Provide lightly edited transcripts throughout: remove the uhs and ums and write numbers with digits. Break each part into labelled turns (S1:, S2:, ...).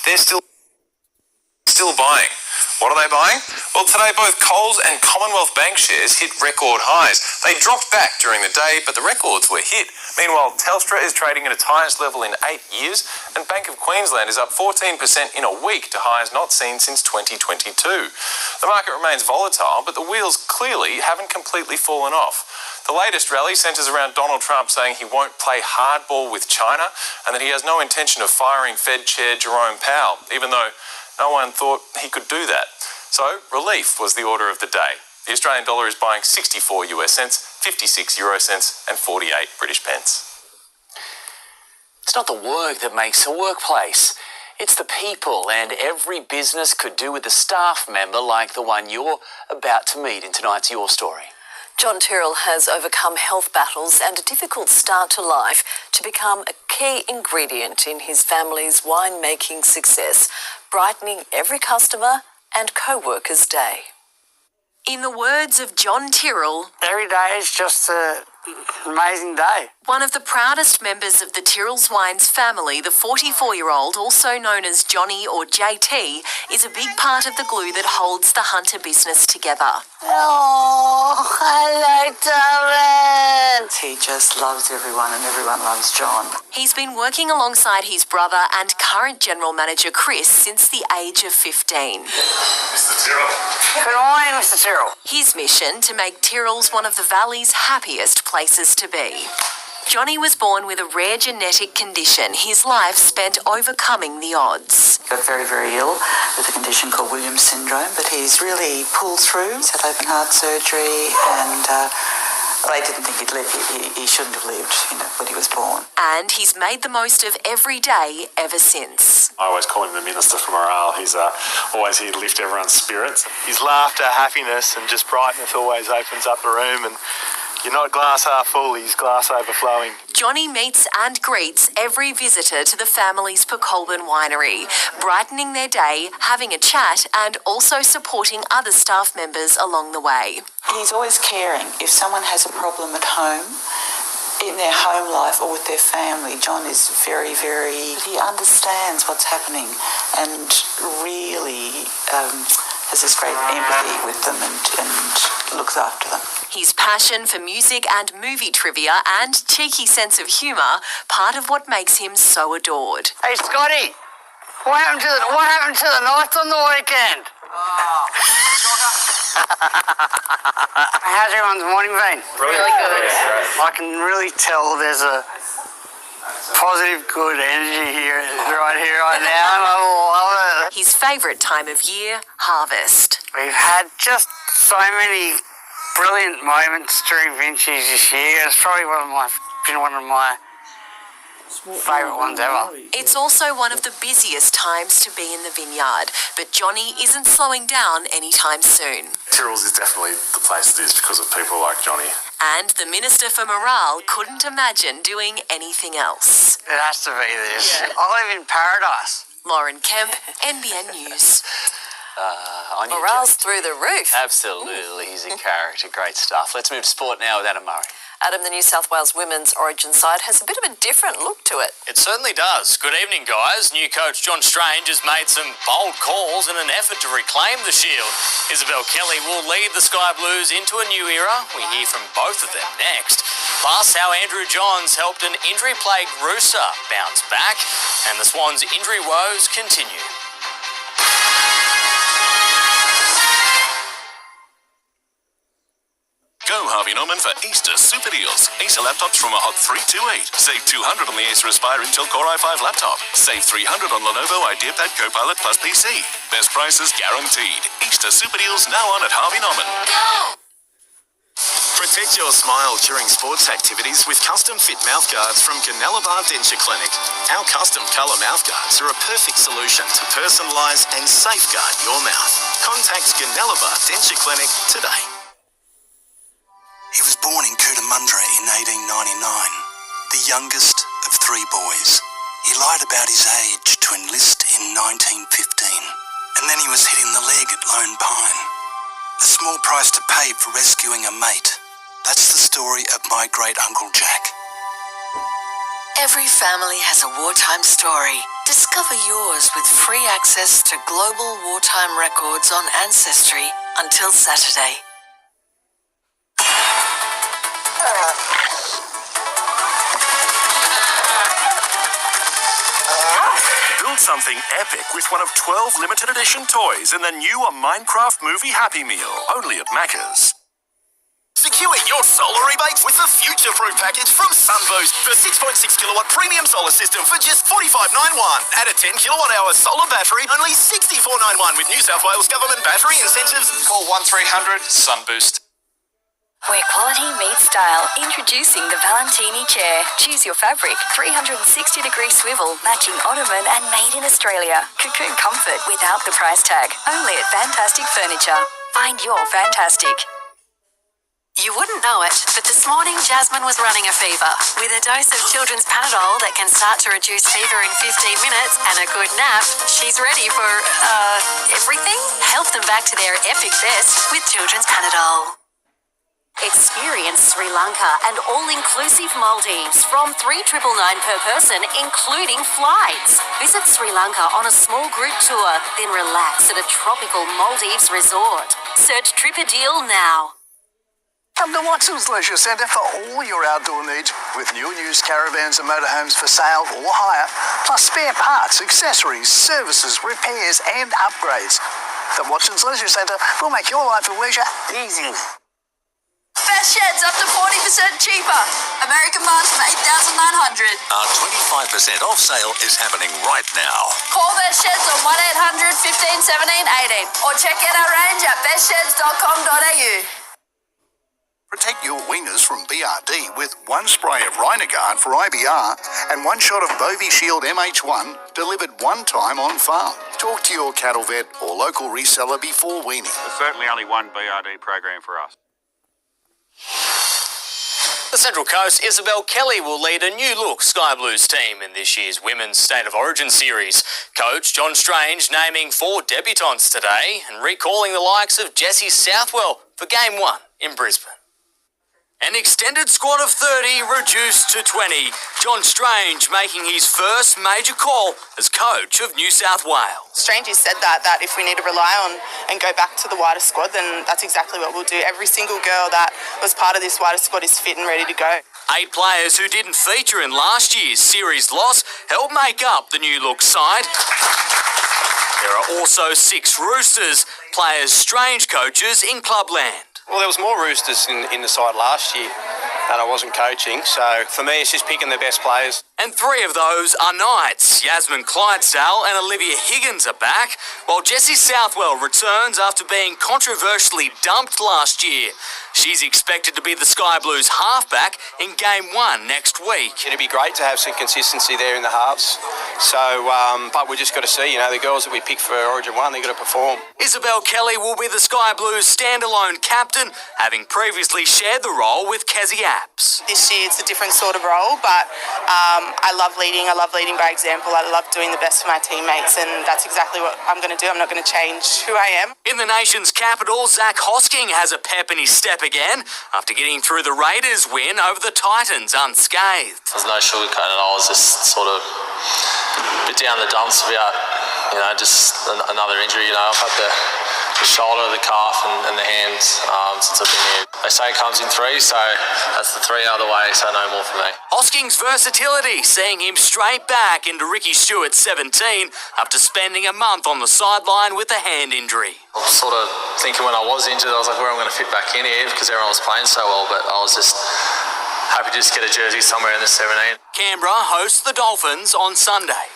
S1: they're still buying. What are they buying? Well, today both Coles and Commonwealth Bank shares hit record highs. They dropped back during the day, but the records were hit. Meanwhile, Telstra is trading at its highest level in 8 years, and Bank of Queensland is up 14% in a week to highs not seen since 2022. The market remains volatile, but the wheels clearly haven't completely fallen off. The latest rally centres around Donald Trump saying he won't play hardball with China and that he has no intention of firing Fed Chair Jerome Powell, even though no one thought he could do that. So, relief was the order of the day. The Australian dollar is buying 64 US cents, 56 euro cents and 48 British pence.
S2: It's not the work that makes a workplace. It's the people, and every business could do with a staff member like the one you're about to meet in tonight's Your Story.
S3: John Tyrrell has overcome health battles and a difficult start to life to become a key ingredient in his family's winemaking success, brightening every customer and co-worker's day.
S4: In the words of John Tyrrell,
S5: every day is just an amazing day.
S4: One of the proudest members of the Tyrrell's Wines family, the 44-year-old, also known as Johnny or JT, is a big part of the glue that holds the Hunter business together.
S5: Oh, hello, darling.
S6: He just loves everyone and everyone loves John.
S4: He's been working alongside his brother and current general manager Chris since the age of 15.
S1: Mr. Tyrrell.
S5: Good morning, Mr. Tyrrell.
S4: His mission to make Tyrrell's one of the Valley's happiest places to be. Johnny was born with a rare genetic condition, his life spent overcoming the odds.
S6: He got very, very ill with a condition called Williams syndrome, but he's really pulled through. He's had open heart surgery and they didn't think he'd live. He shouldn't have lived, when he was born.
S4: And he's made the most of every day ever since.
S7: I always call him the Minister for Morale. He's always here to lift everyone's spirits.
S8: His laughter, happiness and just brightness always opens up the room, and you're not glass half full, he's glass overflowing.
S4: Johnny meets and greets every visitor to the family's Pecolban winery, brightening their day, having a chat and also supporting other staff members along the way.
S6: He's always caring. If someone has a problem at home, in their home life or with their family, John is very, very... He understands what's happening and really has this great empathy with them and looks after them.
S4: His passion for music and movie trivia and cheeky sense of humour, part of what makes him so adored.
S5: Hey, Scotty, what happened to the nights on the weekend? How's everyone's morning been?
S4: Really good.
S5: I can really tell there's a positive, good energy here, right now, and I love it.
S4: His favourite time of year, harvest.
S5: We've had just so many brilliant moments during vintage this year. It's probably been one of my favourite ones ever.
S4: It's also one of the busiest times to be in the vineyard, but Johnny isn't slowing down anytime soon.
S7: Tyrrell's is definitely the place it is because of people like Johnny.
S4: And the Minister for Morale couldn't imagine doing anything else.
S5: It has to be this. Yeah. I live in paradise.
S4: Lauren Kemp, NBN News.
S3: Morale's through the roof.
S2: Absolutely, he's a character, great stuff. Let's move to sport now with Adam Murray.
S3: Adam, the New South Wales women's Origin side has a bit of a different look to it.
S9: It certainly does. Good evening, guys. New coach John Strange has made some bold calls in an effort to reclaim the shield. Isabel Kelly will lead the Sky Blues into a new era. We hear from both of them next. Plus, how Andrew Johns helped an injury-plagued Rooster bounce back, and the Swans' injury woes continue.
S10: Go Harvey Norman for Easter super deals. Acer laptops from a hot $328. Save $200 on the Acer Aspire Intel Core i5 laptop. Save $300 on Lenovo IdeaPad Copilot Plus PC. Best prices guaranteed. Easter super deals now on at Harvey Norman. Go! Protect your smile during sports activities with custom-fit mouthguards from Ganelabar Denture Clinic. Our custom colour mouthguards are a perfect solution to personalise and safeguard your mouth. Contact Ganelabar Denture Clinic today.
S11: He was born in Cootamundra in 1899, the youngest of three boys. He lied about his age to enlist in 1915, and then he was hit in the leg at Lone Pine. A small price to pay for rescuing a mate. That's the story of my great-uncle Jack.
S12: Every family has a wartime story, Discover yours with free access to global wartime records on Ancestry until Saturday.
S10: Build something epic with one of 12 limited edition toys in the new Minecraft Movie Happy Meal, only at Macca's.
S13: Secure your solar rebates with the future-proof package from Sunboost. The 6.6 kilowatt premium solar system for just $45.91. Add a 10 kilowatt hour solar battery, only $64.91 with New South Wales government battery incentives.
S1: Call 1300 Sunboost.
S14: Where quality meets style. Introducing the Valentini chair. Choose your fabric. 360-degree swivel, matching ottoman and made in Australia. Cocoon comfort without the price tag. Only at Fantastic Furniture. Find your fantastic.
S12: You wouldn't know it, but this morning Jasmine was running a fever. With a dose of children's Panadol that can start to reduce fever in 15 minutes and a good nap, she's ready for, everything? Help them back to their epic best with children's Panadol.
S4: Experience Sri Lanka and all-inclusive Maldives from $3,999 per person, including flights. Visit Sri Lanka on a small group tour, then relax at a tropical Maldives resort. Search TripAdeal now.
S15: Come to Watson's Leisure Centre for all your outdoor needs, with new and used caravans and motorhomes for sale or hire, plus spare parts, accessories, services, repairs and upgrades. The Watson's Leisure Centre will make your life of leisure easy.
S16: Best sheds up to 40% cheaper. American Barnes from $8,900.
S10: Our 25% off sale is happening right now.
S16: Call Best Sheds on 1800 15 17 18 or check out our range at bestsheds.com.au.
S15: Protect your wieners from BRD with one spray of Rhinoguard for IBR and one shot of Bovie Shield MH1 delivered one time on farm. Talk to your cattle vet or local reseller before weaning.
S17: There's certainly only one BRD program for us.
S9: The Central Coast, Isabel Kelly will lead a new-look Sky Blues team in this year's Women's State of Origin series. Coach John Strange naming 4 debutants today and recalling the likes of Jessie Southwell for Game 1 in Brisbane. An extended squad of 30 reduced to 20. John Strange making his first major call as coach of New South Wales.
S18: Strange has said that if we need to rely on and go back to the wider squad, then that's exactly what we'll do. Every single girl that was part of this wider squad is fit and ready to go.
S9: 8 players who didn't feature in last year's series loss helped make up the new look side. There are also 6 Roosters, players Strange coaches in clubland.
S8: Well, there was more Roosters in the side last year that I wasn't coaching, so for me it's just picking the best players.
S9: And 3 of those are Knights. Yasmin Clydesdale and Olivia Higgins are back, while Jessie Southwell returns after being controversially dumped last year. She's expected to be the Sky Blues halfback in Game 1 next week.
S8: It'd be great to have some consistency there in the halves. So, but we just got to see, the girls that we pick for Origin 1, they've got to perform.
S9: Isabel Kelly will be the Sky Blues standalone captain, having previously shared the role with Kezzy Apps.
S18: This year it's a different sort of role, but I love leading. I love leading by example. I love doing the best for my teammates, and that's exactly what I'm going to do. I'm not going to change who I am.
S9: In the nation's capital, Zach Hosking has a pep in his step again after getting through the Raiders win over the Titans unscathed.
S19: There's no sugarcoating it. I was just sort of a bit down the dumps about, just another injury. I've had the shoulder, the calf and the hands since I've been here. They say it comes in 3, so that's the 3 out of the way, so no more for me.
S9: Hosking's versatility seeing him straight back into Ricky Stewart's 17 after spending a month on the sideline with a hand injury.
S19: I was sort of thinking when I was injured, I was like, where am I going to fit back in here because everyone was playing so well, but I was just happy to just get a jersey somewhere in the 17.
S9: Canberra hosts the Dolphins on Sunday.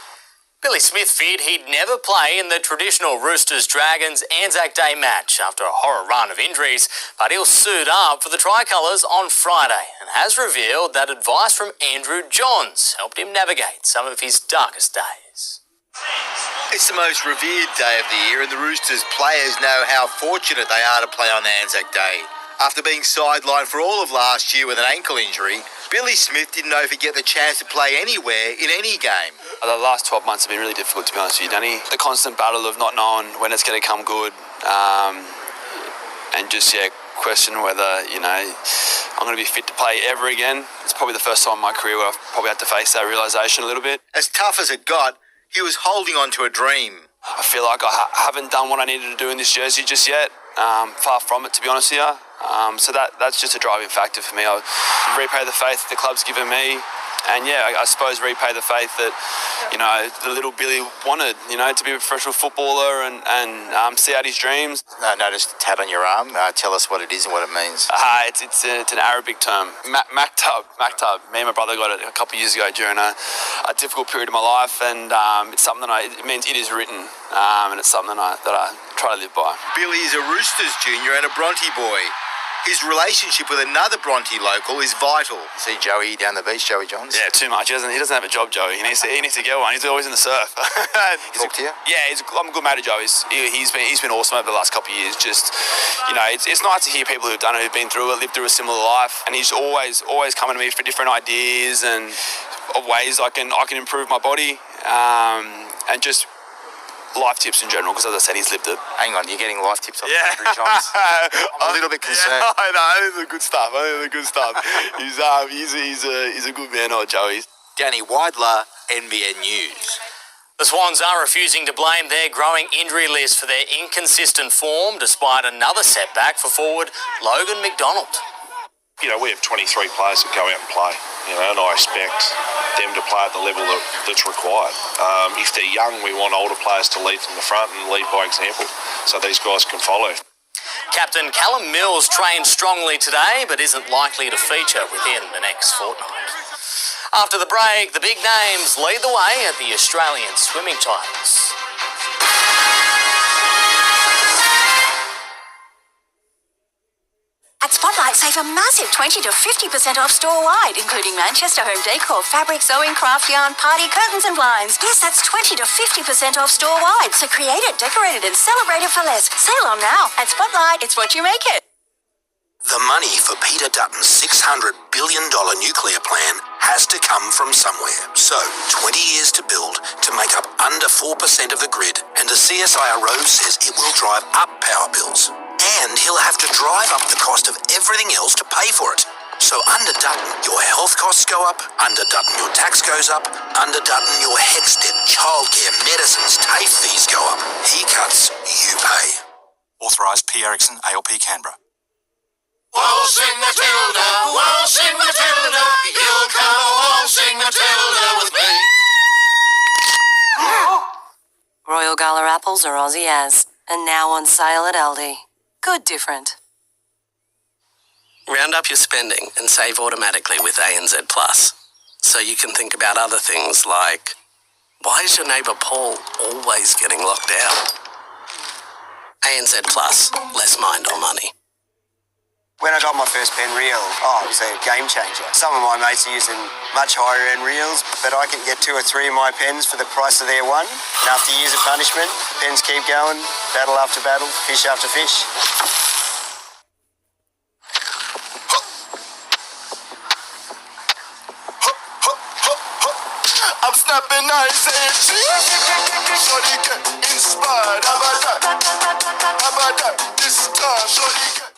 S9: Billy Smith feared he'd never play in the traditional Roosters-Dragons Anzac Day match after a horror run of injuries, but he'll suit up for the Tricolours on Friday and has revealed that advice from Andrew Johns helped him navigate some of his darkest days.
S20: It's the most revered day of the year, and the Roosters players know how fortunate they are to play on Anzac Day. After being sidelined for all of last year with an ankle injury, Billy Smith didn't know if he'd get the chance to play anywhere in any game.
S21: The last 12 months have been really difficult, to be honest with you, Danny. The constant battle of not knowing when it's going to come good, and just, question whether, I'm going to be fit to play ever again. It's probably the first time in my career where I've probably had to face that realisation a little bit.
S20: As tough as it got, He was holding on to a dream.
S21: I feel like I haven't done what I needed to do in this jersey just yet. Far from it, to be honest with you. So that's just a driving factor for me. I'll repay the faith the club's given me. And yeah, I suppose repay the faith that, the little Billy wanted, to be a professional footballer and see out his dreams.
S20: I noticed a tat on your arm. Tell us what it is and what it means.
S21: It's an Arabic term, maktab. Me and my brother got it a couple of years ago during a difficult period of my life, and it's something it means it is written, and it's something that I try to live by.
S20: Billy is a Roosters junior and a Bronte boy. His relationship with another Bronte local is vital. See Joey down the beach, Joey Johns?
S21: Yeah, too much. He doesn't have a job, Joey. He needs to get one. He's always in the surf.
S20: Talk to you?
S21: Yeah, I'm a good mate of Joey. He's been awesome over the last couple of years. Just, it's nice to hear people who've done it, who've been through it, lived through a similar life, and he's always coming to me for different ideas and of ways I can improve my body, and just life tips in general, because as I said, he's lived it.
S20: Hang on, you're getting life tips off
S21: Andrew Johns?
S20: I'm a little bit concerned.
S21: Yeah, I know, this is the good stuff. He's a good man, Joey.
S20: Danny Weidler, NBN News.
S9: The Swans are refusing to blame their growing injury list for their inconsistent form, despite another setback for forward Logan McDonald.
S6: We have 23 players that go out and play, and I expect them to play at the level that's required. If they're young, we want older players to lead from the front and lead by example, so these guys can follow.
S9: Captain Callum Mills trained strongly today, but isn't likely to feature within the next fortnight. After the break, the big names lead the way at the Australian swimming titles.
S14: At Spotlight, save a massive 20 to 50% off store-wide, including Manchester home decor, fabric, sewing, craft yarn, party curtains and blinds. Yes, that's 20 to 50% off store-wide. So create it, decorate it and celebrate it for less. Sail on now. At Spotlight, it's what you make it.
S11: The money for Peter Dutton's $600 billion nuclear plan has to come from somewhere. So, 20 years to build to make up under 4% of the grid, and the CSIRO says it will drive up power bills. And he'll have to drive up the cost of everything else to pay for it. So under Dutton, your health costs go up. Under Dutton, your tax goes up. Under Dutton, your HECS debt, childcare, medicines, TAFE fees go up. He cuts, you pay. Authorised P. Erickson, ALP Canberra.
S13: Waltzing Matilda, waltzing Matilda, you'll come a waltzing Matilda with me.
S3: Royal Gala apples are Aussie as, and now on sale at Aldi. Good different.
S22: Round up your spending and save automatically with ANZ Plus. So you can think about other things like, why is your neighbour Paul always getting locked out? ANZ Plus, less mind on money.
S23: When I got my first pen reel, it was a game changer. Some of my mates are using much higher end reels, but I can get 2 or 3 of my pens for the price of their one. And after years of punishment, pens keep going, battle after battle, fish after fish.
S13: I'm snapping nice and cheap. Shorty get inspired. How about that? This time, shorty get.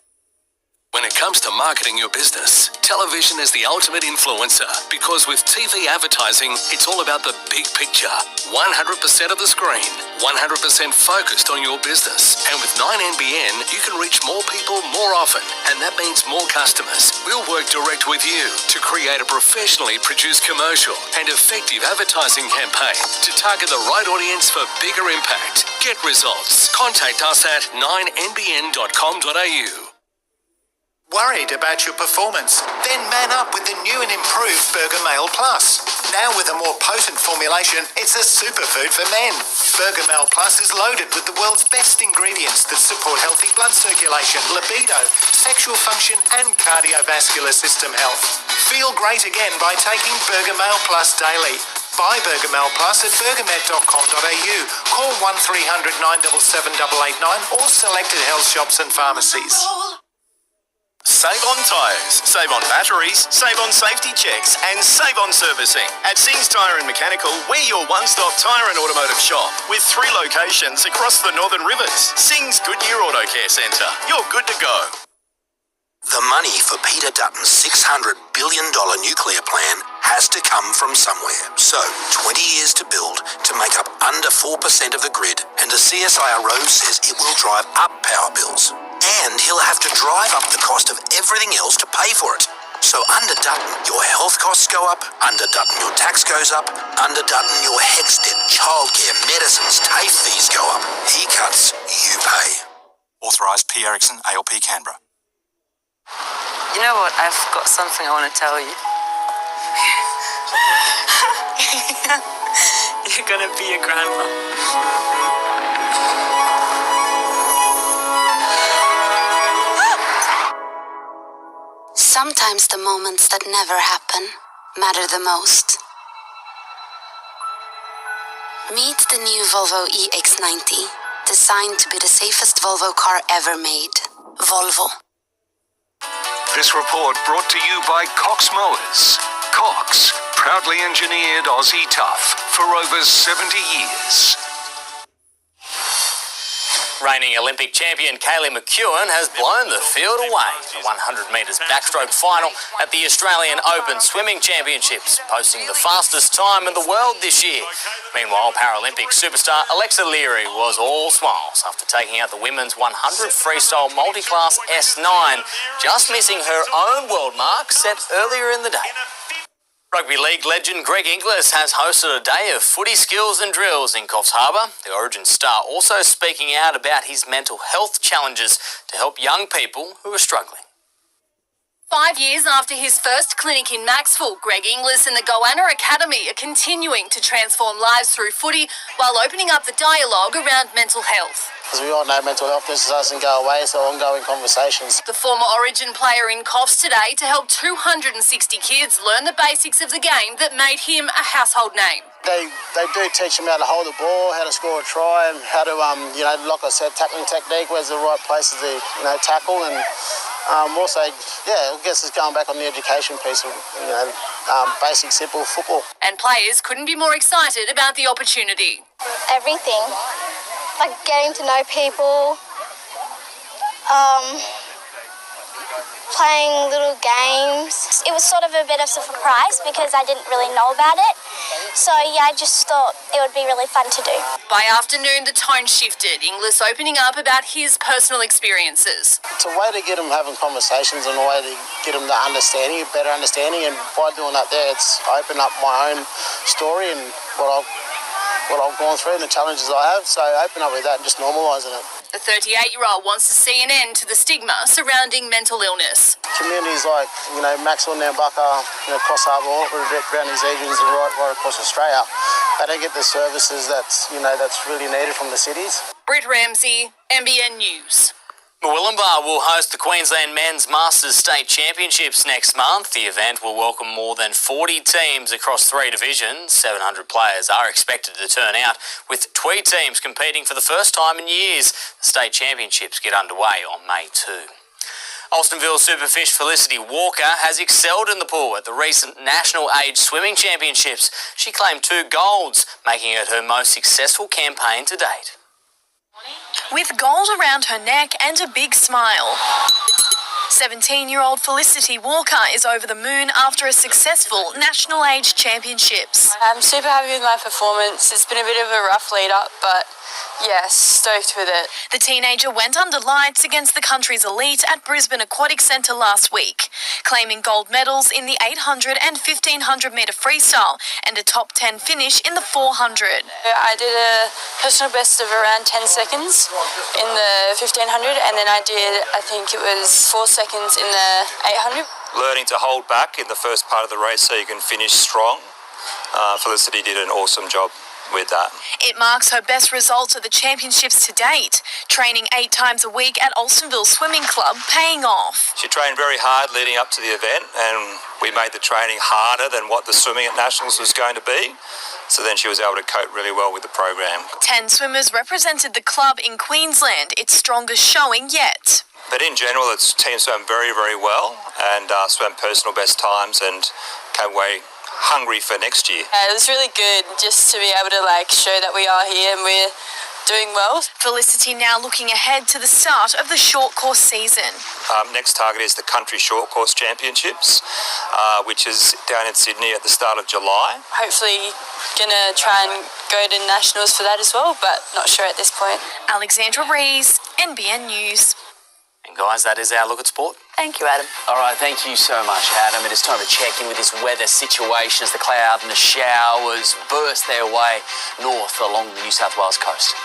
S10: When it comes to marketing your business, television is the ultimate influencer because with TV advertising, it's all about the big picture. 100% of the screen, 100% focused on your business. And with 9NBN, you can reach more people more often, and that means more customers. We'll work direct with you to create a professionally produced commercial and effective advertising campaign to target the right audience for bigger impact. Get results. Contact us at 9nbn.com.au.
S24: Worried about your performance? Then man up with the new and improved Burger Mail Plus. Now with a more potent formulation, it's a superfood for men. Burger Mail Plus is loaded with the world's best ingredients that support healthy blood circulation, libido, sexual function and cardiovascular system health. Feel great again by taking Burger Mail Plus daily. Buy Burger Mail Plus at burgermed.com.au. Call 1300 977 889 or selected health shops and pharmacies.
S13: Save on tyres, save on batteries, save on safety checks, and save on servicing. At Sings Tyre and Mechanical, we're your one-stop tyre and automotive shop with 3 locations across the Northern Rivers. Sings Goodyear Auto Care Centre. You're good to go.
S11: The money for Peter Dutton's $600 billion nuclear plan has to come from somewhere. So, 20 years to build to make up under 4% of the grid, and the CSIRO says it will drive up power bills. And he'll have to drive up the cost of everything else to pay for it. So under Dutton, your health costs go up. Under Dutton, your tax goes up. Under Dutton, your HECS debt, childcare, medicines, TAFE fees go up. He cuts, you pay.
S1: Authorised P. Erickson, ALP Canberra.
S2: You know what? I've got something I want to tell you. You're going to be a grandma.
S12: Sometimes the moments that never happen matter the most. Meet the new Volvo EX90, designed to be the safest Volvo car ever made. Volvo.
S5: This report brought to you by Cox Mowers. Cox, proudly engineered Aussie tough for over 70 years.
S9: Reigning Olympic champion Kaylee McEwen has blown the field away in the 100 metres backstroke final at the Australian Open Swimming Championships, posting the fastest time in the world this year. Meanwhile, Paralympic superstar Alexa Leary was all smiles after taking out the women's 100 freestyle multi-class S9, just missing her own world mark set earlier in the day. Rugby League legend Greg Inglis has hosted a day of footy skills and drills in Coffs Harbour. The Origin star also speaking out about his mental health challenges to help young people who are struggling.
S16: 5 years after his first clinic in Maxwell, Greg Inglis and the Goanna Academy are continuing to transform lives through footy while opening up the dialogue around mental health.
S7: As we all know, mental health just doesn't go away, so ongoing conversations.
S16: The former Origin player in Coffs today to help 260 kids learn the basics of the game that made him a household name.
S7: They do teach them how to hold the ball, how to score a try, and how to, like I said, tackling technique, where's the right places to, tackle, and also, I guess it's going back on the education piece of, basic, simple football.
S16: And players couldn't be more excited about the opportunity.
S25: Everything. Like getting to know people, playing little games. It was sort of a bit of a surprise because I didn't really know about it. So I just thought it would be really fun to do.
S16: By afternoon, the tone shifted, Inglis opening up about his personal experiences.
S7: It's a way to get them having conversations and a way to get them to understanding, better understanding, and by doing that there, it's opened up my own story and what I've gone through and the challenges I have, so open up with that and just normalising it.
S16: The 38-year-old wants to see an end to the stigma surrounding mental illness.
S7: Communities like, Maxwell, Nambucca, Cross Harbour, around these regions and right across Australia, they don't get the services that's really needed from the cities.
S16: Britt Ramsey, NBN News.
S9: Murwillumbah will host the Queensland Men's Masters State Championships next month. The event will welcome more than 40 teams across 3 divisions. 700 players are expected to turn out, with Tweed teams competing for the first time in years. The State Championships get underway on May 2. Alstonville Superfish Felicity Walker has excelled in the pool at the recent National Age Swimming Championships. She claimed 2 golds, making it her most successful campaign to date.
S26: With gold around her neck and a big smile, 17-year-old Felicity Walker is over the moon after a successful National Age Championships.
S27: I'm super happy with my performance. It's been a bit of a rough lead up, but yes, stoked with it.
S26: The teenager went under lights against the country's elite at Brisbane Aquatic Centre last week, claiming gold medals in the 800 and 1500 metre freestyle and a top 10 finish in the 400.
S27: I did a personal best of around 10 seconds in the 1500, and then I think it was 4 seconds in the 800.
S28: Learning to hold back in the first part of the race so you can finish strong. Felicity did an awesome job with that.
S26: It marks her best results at the championships to date, training 8 times a week at Alstonville Swimming Club, paying off.
S28: She trained very hard leading up to the event, and we made the training harder than what the swimming at Nationals was going to be. So then she was able to cope really well with the program. 10
S26: swimmers represented the club in Queensland, its strongest showing yet.
S28: But in general, its team swam very, very well and swam personal best times and came away hungry for next year.
S27: It was really good just to be able to show that we are here and we're doing well.
S26: Felicity now looking ahead to the start of the short course season.
S28: Next target is the Country Short Course Championships, which is down in Sydney at the start of July.
S27: Hopefully gonna try and go to nationals for that as well, but not sure at this point.
S26: Alexandra Rees, NBN News.
S9: And guys, that is our look at sport.
S3: Thank you, Adam.
S9: All right, thank you so much, Adam. It is time to check in with this weather situation as the cloud and the showers burst their way north along the New South Wales coast.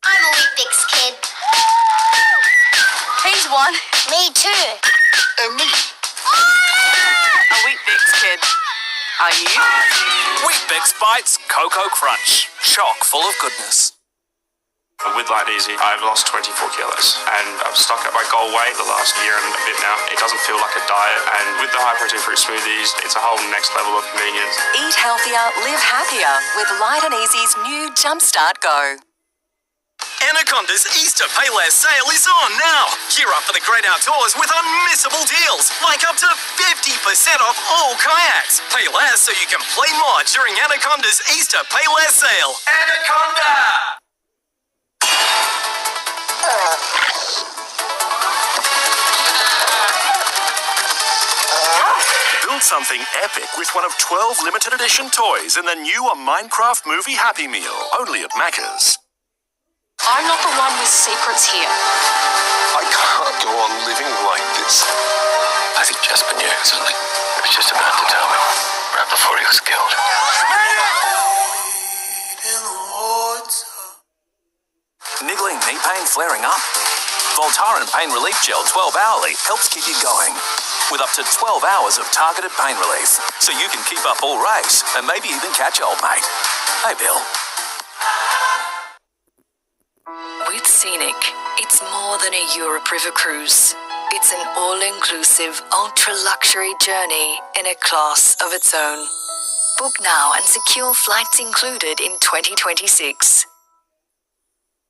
S25: I'm a Weet-Bix kid.
S16: He's one.
S25: Me too.
S24: And me.
S16: A Weet-Bix kid. Are you?
S4: Weet-Bix Bites Cocoa Crunch. Chock full of goodness.
S6: With Light Easy, I've lost 24 kilos and I've stuck at my goal weight the last year and a bit now. It doesn't feel like a diet, and with the high protein fruit smoothies, it's a whole next level of convenience.
S14: Eat healthier, live happier with Light and Easy's new Jumpstart Go.
S13: Anaconda's Easter Payless sale is on now. Gear up for the great outdoors with unmissable deals, like up to 50% off all kayaks. Pay less so you can play more during Anaconda's Easter Payless sale. Anaconda!
S8: Build something epic with one of 12 limited edition toys in the new Minecraft movie Happy Meal, only at Macca's.
S16: I'm not the one with secrets here.
S10: I can't go on living like this. I think Jasper knew something. He was just about to tell me, right before he was killed.
S4: Niggling knee pain flaring up? Voltaren Pain Relief Gel 12 hourly helps keep you going. With up to 12 hours of targeted pain relief. So you can keep up all race and maybe even catch old mate. Hey, Bill.
S14: With Scenic, it's more than a Europe River cruise. It's an all-inclusive, ultra-luxury journey in a class of its own. Book now and secure flights included in 2026.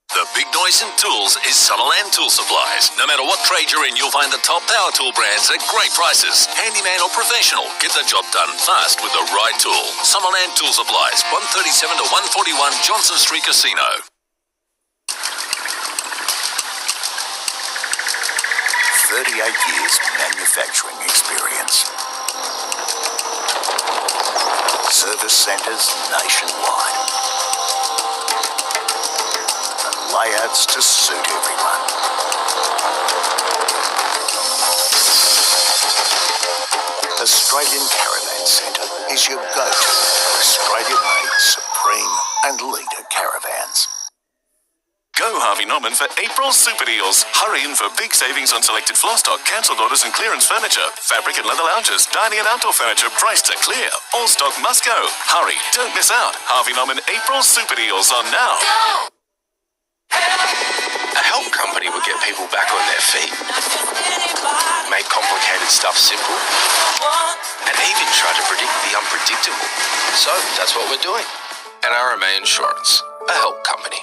S10: The big noise in tools is Summerland Tool Supplies. No matter what trade you're in, you'll find the top power tool brands at great prices. Handyman or professional, get the job done fast with the right tool. Summerland Tool Supplies, 137 to 141 Johnson Street Casino.
S8: 38 years manufacturing experience. Service centres nationwide. And layouts to suit everyone. Australian Caravan Centre is your go-to Australian-made Supreme and Leader caravans.
S10: Go Harvey Norman for April super deals. Hurry in for big savings on selected floor stock, cancelled orders and clearance furniture. Fabric and leather lounges, dining and outdoor furniture priced to clear. All stock must go. Hurry, don't miss out. Harvey Norman April super deals on now.
S15: A help company would get people back on their feet, make complicated stuff simple, and even try to predict the unpredictable. So that's what we're doing. NRMA Insurance, a help company.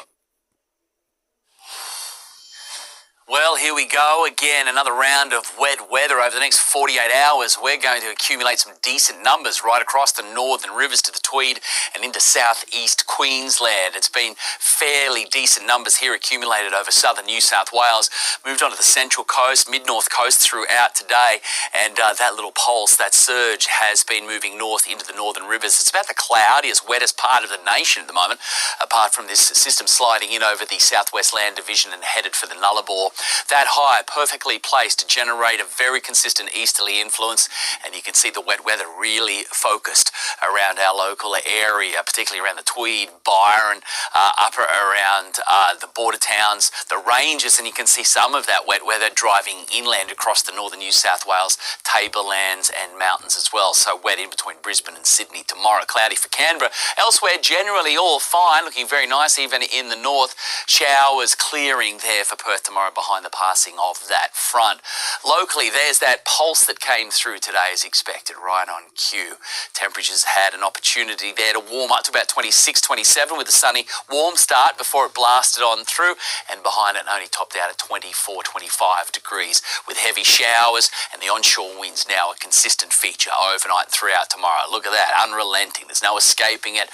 S9: Well, here we go again, another round of wet weather over the next 48 hours. We're going to accumulate some decent numbers right across the northern rivers to the Tweed and into southeast Queensland. It's been fairly decent numbers here accumulated over southern New South Wales. Moved on to the central coast, mid-north coast throughout today, and that little pulse, that surge, has been moving north into the northern rivers. It's about the cloudiest, wettest part of the nation at the moment, apart from this system sliding in over the southwest land division and headed for the Nullarbor. That high, perfectly placed to generate a very consistent easterly influence, and you can see the wet weather really focused around our local area, particularly around the Tweed, Byron, up around the border towns, the ranges, and you can see some of that wet weather driving inland across the northern New South Wales tablelands and mountains as well. So wet in between Brisbane and Sydney tomorrow. Cloudy for Canberra. Elsewhere, generally all fine, looking very nice even in the north. Showers clearing there for Perth tomorrow behind
S11: behind the passing of that front. Locally, there's that pulse that came through today as expected, right on cue. Temperatures had an opportunity there to warm up to about 26, 27 with a sunny, warm start before it blasted on through, and behind it only topped out at 24, 25 degrees with heavy showers, and the onshore winds now a consistent feature overnight and throughout tomorrow. Look at that, unrelenting. There's no escaping it.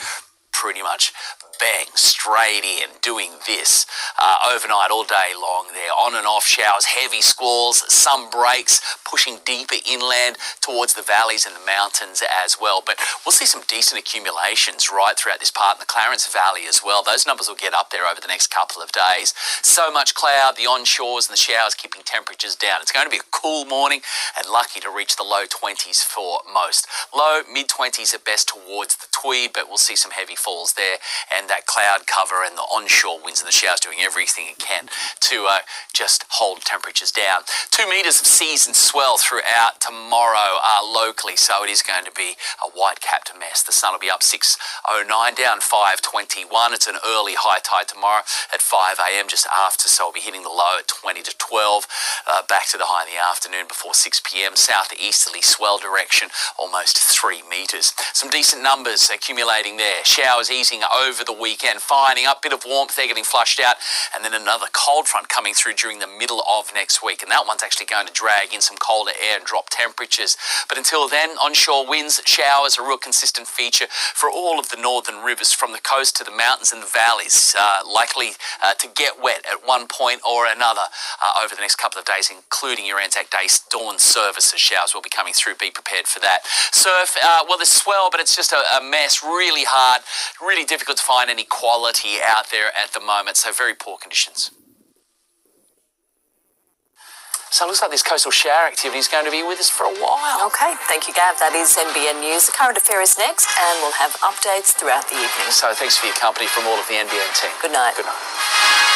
S11: Pretty much bang, straight in, doing this overnight all day long there. On and off showers, heavy squalls, some breaks, pushing deeper inland towards the valleys and the mountains as well. But we'll see some decent accumulations right throughout this part in the Clarence Valley as well. Those numbers will get up there over the next couple of days. So much cloud, the onshores and the showers keeping temperatures down. It's going to be a cool morning and lucky to reach the low 20s for most. Low, mid-20s at best towards the Tweed, but we'll see some heavy falls there, and that cloud cover and the onshore winds and the showers doing everything it can to just hold temperatures down. 2 metres of season swell throughout tomorrow locally, so it is going to be a white-capped mess. The sun will be up 6:09, down 5:21. It's an early high tide tomorrow at 5 a.m. just after, so we'll be hitting the low at 20 to 12, back to the high in the afternoon before 6 p.m. South-easterly swell direction, almost 3 metres. Some decent numbers accumulating there. Showers easing over the weekend, finding up, bit of warmth there getting flushed out, and then another cold front coming through during the middle of next week, and that one's actually going to drag in some colder air and drop temperatures. But until then, onshore winds, showers, a real consistent feature for all of the northern rivers from the coast to the mountains and the valleys, likely to get wet at one point or another over the next couple of days, including your Anzac Day dawn services. Showers will be coming through, be prepared for that. Surf, well, there's swell, but it's just a mess, really hard, really difficult to find any quality out there at the moment, so very poor conditions. So it looks like this coastal shower activity is going to be with us for a while.
S3: Okay, thank you, Gav. That is NBN News. The current affair is next, and we'll have updates throughout the evening.
S11: So thanks for your company from all of the NBN team.
S3: Good night.
S11: Good night.